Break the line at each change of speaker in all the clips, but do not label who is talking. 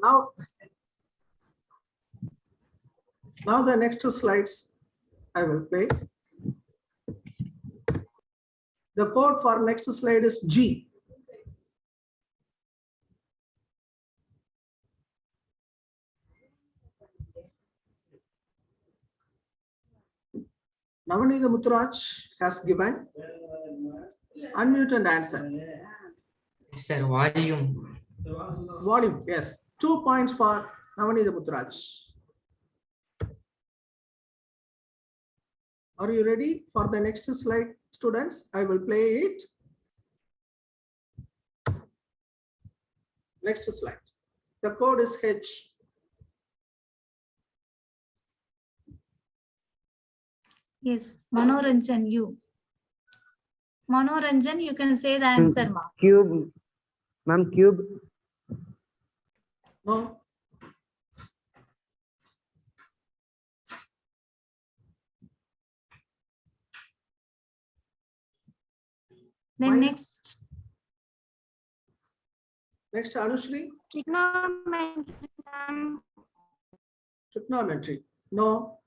Now the next slides I will play. The code for next slide is G. Navanitha Mutturaj has given. Unmute and answer.
Sir, volume.
Volume, yes. 2 points for Navanitha Mutturaj. Are you ready for the next slide, students? I will play it. Next slide. The code is H.
Yes, Manoranjan, you. Manoranjan, you can say the answer, ma.
Cube. Ma'am, cube.
No.
Then
Fine.
next,
Next, Anushri. Trigonometry. No.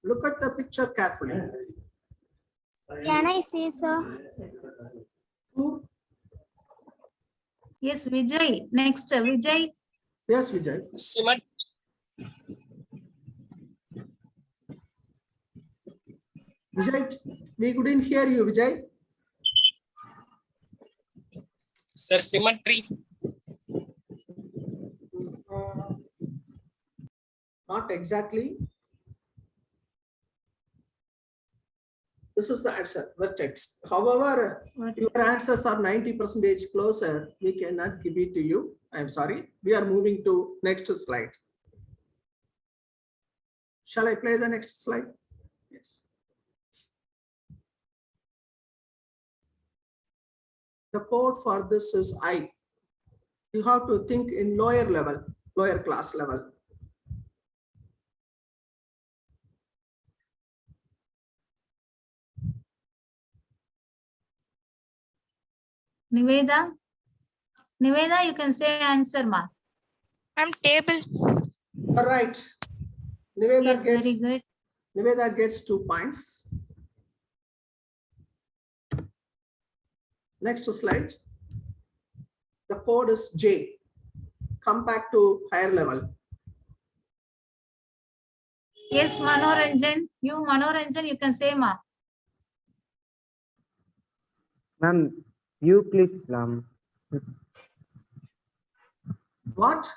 Look at the picture carefully.
Can I say, sir?
Who?
yes, Vijay. Next, Vijay.
Yes, Vijay. Vijay, we couldn't hear you, Vijay.
Sir, symmetry.
Not exactly. This is the answer, vertex. However, your answers are 90% closer. We cannot give it to you. I'm sorry. We are moving to next slide. Shall I play the next slide? Yes. The code for this is I. You have to think in lower level, lower class level.
Niveda. Niveda, you can say answer, ma.
I'm table.
All right. Niveda
Yes,
gets,
very good.
Niveda gets 2 points. Next slide. The code is J. Come back to higher level.
Yes, Manoranjan. You, Manoranjan, you can say, ma.
Ma'am, Euclid's law.
What?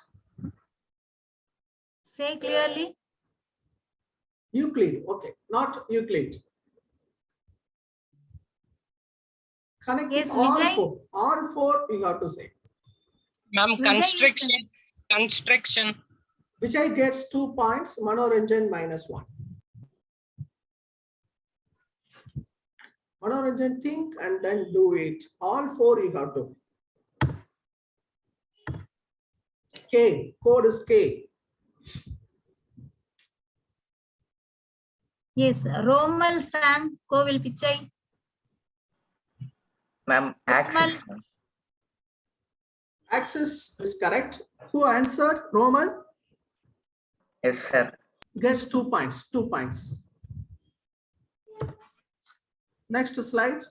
Say clearly.
Euclid. Okay, not Euclid. Connect
Yes,
all
Vijay.
four. All four you have to say.
Ma'am,
Vijay, you can-
construction. Construction.
Vijay gets 2 points, Manoranjan -1. Manoranjan, think and then do it. All four you have to. K, code is K.
Yes, Romal Sam Kovil Pichai.
Ma'am, axis.
Axis is correct. Who answered? Roman
Yes, sir.
gets 2 points. 2 points. Next slide.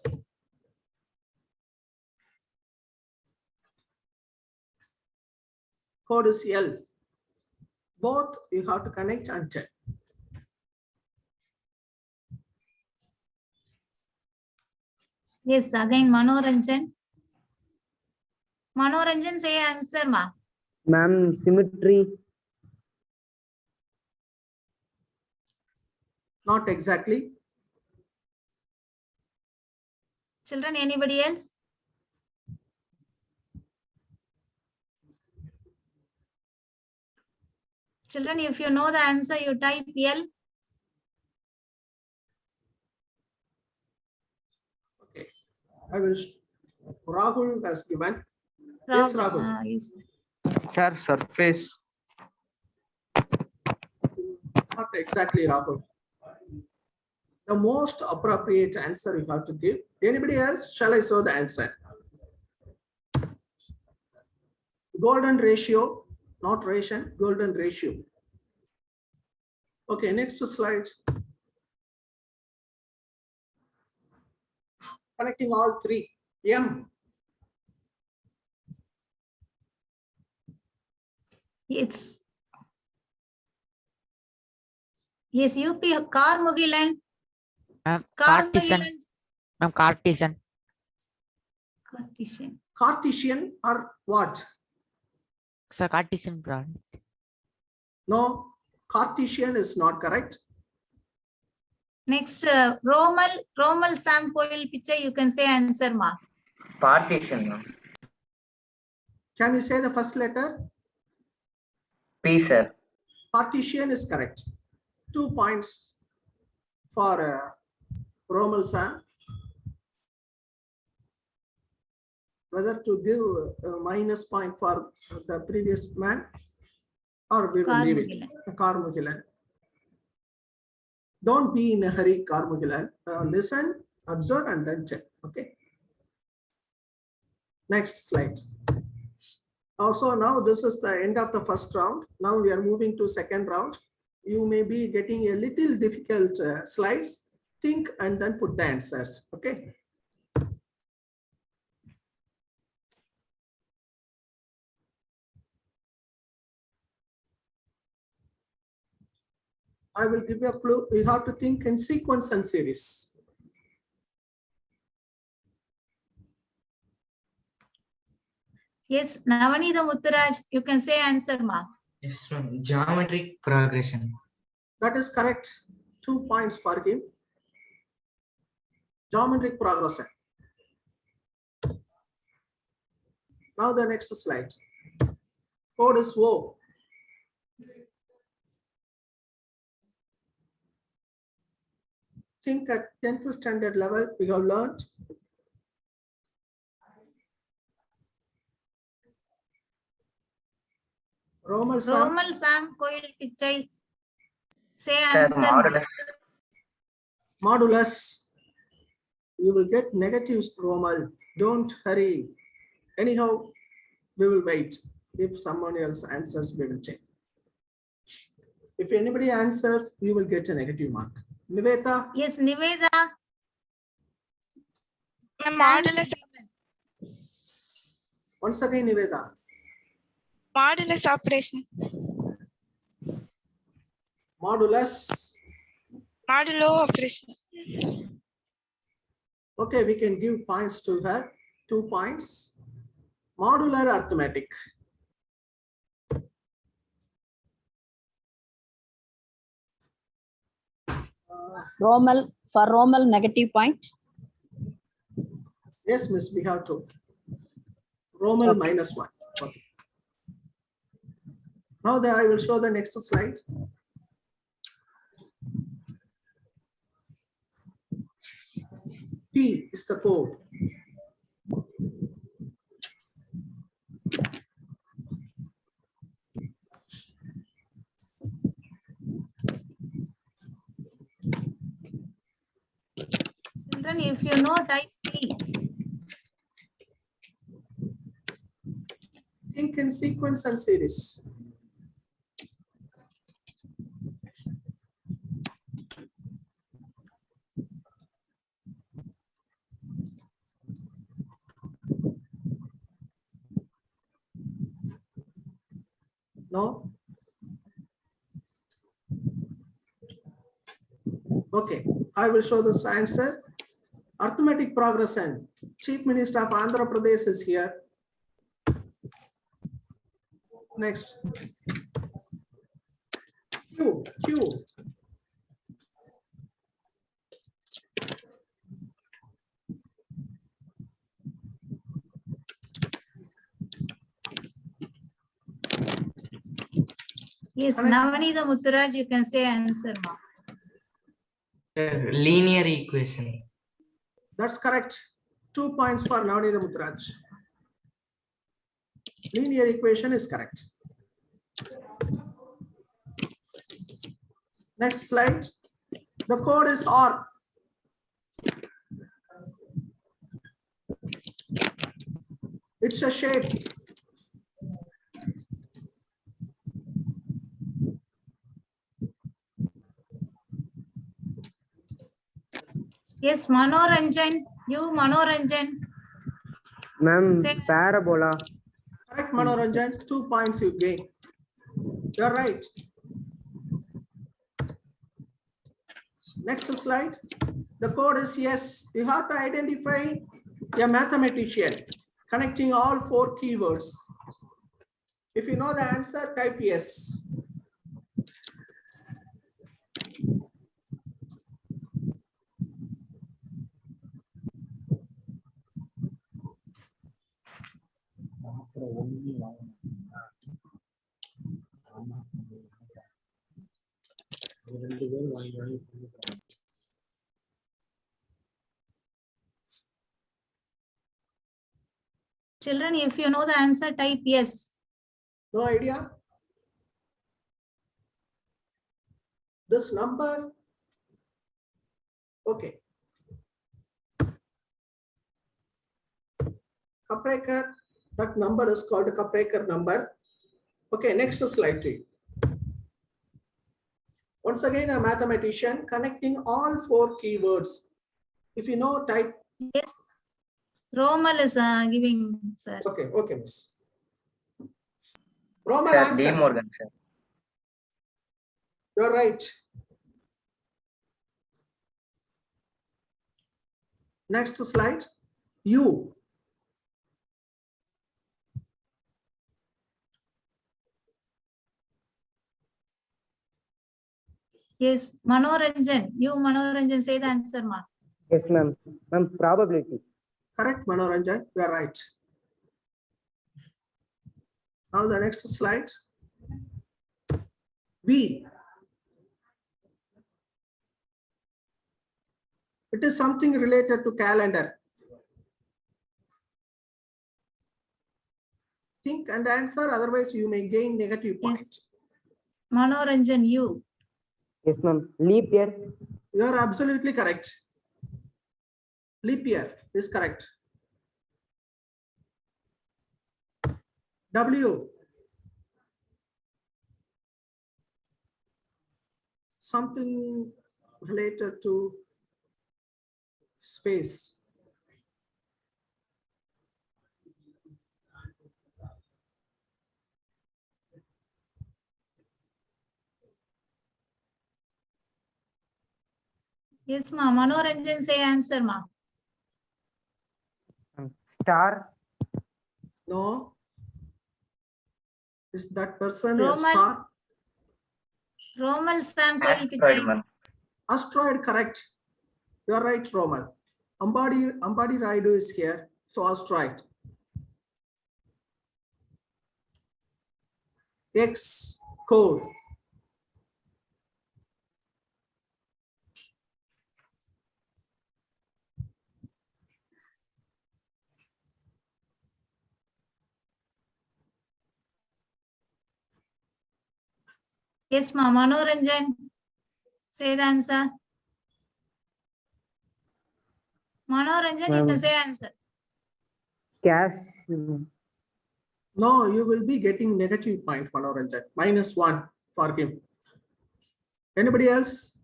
Code is L. Both you have to connect and check.
Yes, again Manoranjan. Manoranjan, say answer, ma.
Ma'am, symmetry.
Not exactly.
Children, anybody else? Children, if you know the answer, you type L.
Okay. I will. Rahul has given. Yes, Rahul.
Yes.
Sir, surface.
Not exactly, Rahul. The most appropriate answer you have to give. Anybody else? Shall I show the answer? golden ratio, not ration, golden ratio. Okay, next slide. Connecting all three. M.
It's yes, UP Carmugilan.
Cartesian. Ma'am, Cartesian.
Cartesian.
Cartesian or what?
Sir, Cartesian product.
No, Cartesian is not correct.
Next, Romal Sam Coil picture, you can say answer, ma.
Partition, ma'am.
Can you say the first letter?
P, sir.
Partition is correct. 2 points for Romal Sam. Whether to give a minus point for the previous man or we will leave it. Carmugilan. Don't be in a hurry, Carmugilan. Listen, observe, and then check. Okay. Next slide. Also, now this is the end of the first round. Now we are moving to second round. You may be getting a little difficult slides. Think and then put the answers. Okay. I will give you a clue. You have to think in sequence and series.
Yes, Navanitha Mutturaj, you can say answer, ma.
Yes, ma'am. Geometric progression.
That is correct. 2 points for him. Geometric progression. Now the next slide. Code is O. Think at 10th standard level, we have learned. Romal Sam.
Romal Sam Coil picture, say
Sir,
answer, ma.
modulus.
Modulus. You will get negatives, Romal. Don't hurry. Anyhow, we will wait. If someone else answers, we will check. If anybody answers, you will get a negative mark. Niveta.
Yes, Niveda.
Ma'am, modulus.
Once again, Niveda.
Modulus operation.
Modulus.
Modulo operation.
Okay, we can give points to her. 2 points. Modular arithmetic.
Romal negative point.
Yes, miss, we have to. Romal
Okay.
-1. Okay. Now I will show the next slide. P is the code.
Children, if you know, type P.
Think in sequence and series. No? Okay, I will show this answer. Arithmetic progression. Chief Minister of Andhra Pradesh is here. Next. Q.
Yes, Navanitha Mutturaj, you can say answer, ma.
Linear equation.
That's correct. 2 points for Navanitha Mutturaj. Linear equation is correct. Next slide. The code is OR. It's a shape.
Yes, Manoranjan, you Manoranjan.
Ma'am,
Say-
parabola.
Correct, Manoranjan. 2 points you gain. You're right. Next slide. The code is yes. You have to identify a mathematician connecting all 4 keywords. If you know the answer, type yes.
Children, if you know the answer, type yes.
No idea? This number, okay. Kapraker, that number is called a Kapraker number. Okay, next slide, please. Once again, a mathematician connecting all 4 keywords. If you know, type.
Yes. Romal is giving, sir.
Okay, okay, miss. Roman
Sir,
answer.
D. Morgan, sir.
You're right. Next slide. You.
Yes, Manoranjan, you Manoranjan, say the answer, ma.
Yes, ma'am. Ma'am, probability.
Correct, Manoranjan. You are right. Now the next slide. B. It is something related to calendar. Think and answer, otherwise you may gain negative
Yes.
point.
Manoranjan, you.
Yes, ma'am. Leap year.
You are absolutely correct. Leap year is correct. W. Something related to space.
Yes, ma. Manoranjan, say answer, ma.
Star.
No. Is that person a
Roman.
star?
Romal Sam
Asteroid,
Pichai.
ma'am.
Asteroid, correct. You are right, Roman. Ambadi Raidu is here, so asteroid. X code.
Yes, ma. Manoranjan, say the answer. Manoranjan, you
Ma'am.
can say answer.
Cash.
No, you will be getting negative point, Manoranjan. -1 for him. Anybody else?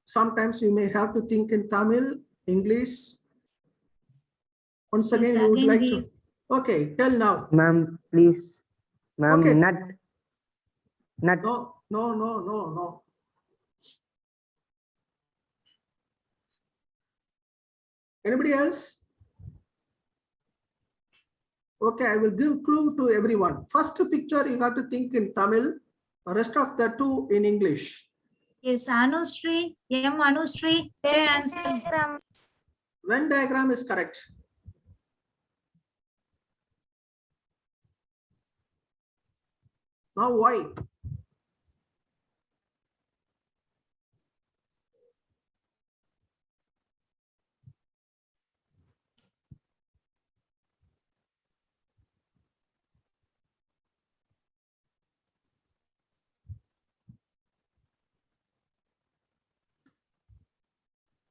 Sometimes you may have to think in Tamil, English. Once
Yes,
again, you would
again
like
we-
to. Okay, tell now.
Ma'am, please. Ma'am,
Okay.
nut. Nut.
No. Anybody else? Okay, I will give clue to everyone. First picture, you have to think in Tamil. The rest of the two in English.
Yes, Anushree, M Anushree, say answer.
Venn diagram is correct. Now why?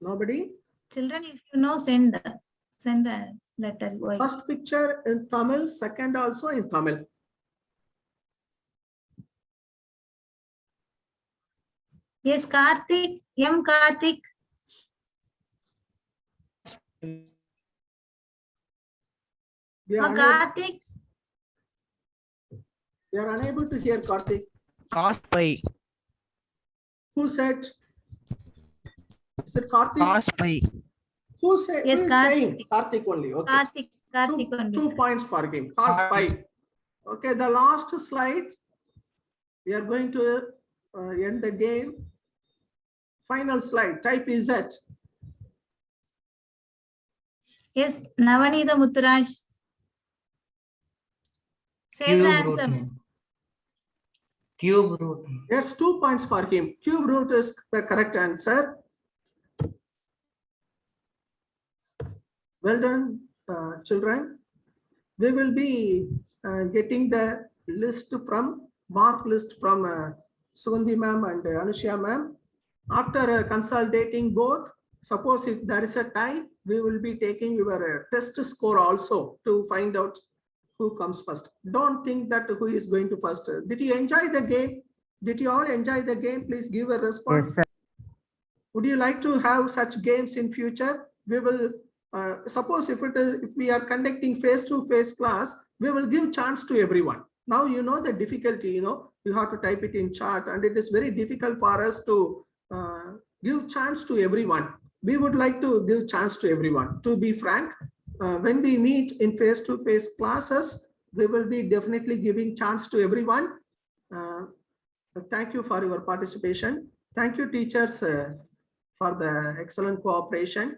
Nobody?
Children, if you know, send the letter. Why?
First picture in Tamil, second also in Tamil.
Yes, Karthik. M. Karthik.
We are, unable,
Karthik.
we are unable to hear Karthik.
Cos pi.
Who said? Is it Karthik?
Cos pi.
Who say?
Yes,
Who is
Karthik.
saying Karthik only? Okay.
Karthik. Karthik only.
2 points for him. Cos pi. Okay, the last slide. We are going to end the game. Final slide. Type Z.
Yes, Navanitha Mutturaj. Say the
Cube root.
answer.
ma'am. Cube root.
That's 2 points for him. Cube root is the correct answer. Well done, children. We will be getting the list from mark list from Sugandhi ma'am and Anushya ma'am. After consolidating both, suppose if there is a tie, we will be taking your test score also to find out who comes first. Don't think that who is going to first. Did you enjoy the game? Did you all enjoy the game? Please give a response.
Yes, sir.
Would you like to have such games in future? We will suppose if we are conducting face-to-face class, we will give chance to everyone. Now you know the difficulty. You have to type it in chat, and it is very difficult for us to give chance to everyone. We would like to give chance to everyone. To be frank, when we meet in face-to-face classes, we will be definitely giving chance to everyone. Thank you for your participation. Thank you, teachers, for the excellent cooperation.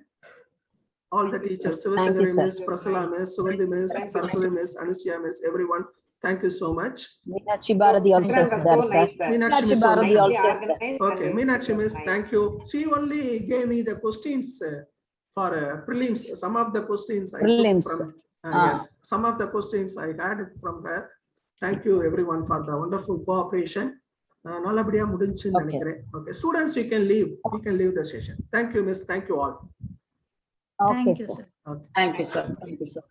All the teachers, Sivasagari Miss, Prasala Miss, Sugandhi Miss, Saraswati Miss, Anushya Miss, everyone. Thank you so much.
Meenakshi Bharati also is there, sir.
Meenakshi Miss
Bharati
only.
also is there.
Okay, Meenakshi Miss, thank you. She only gave me the questions for prelims. Some of the questions I took
Prelims.
from yes, some of the questions I had from her. Thank you everyone for the wonderful cooperation. நல்லபடியா முடிஞ்சுன்னு நினைக்கிறேன். Okay, students, you can leave. You can leave the session. Thank you, Miss. Thank you all.
Okay,
Thank you,
sir.
sir.
Okay.
Thank you, sir. Thank you, sir.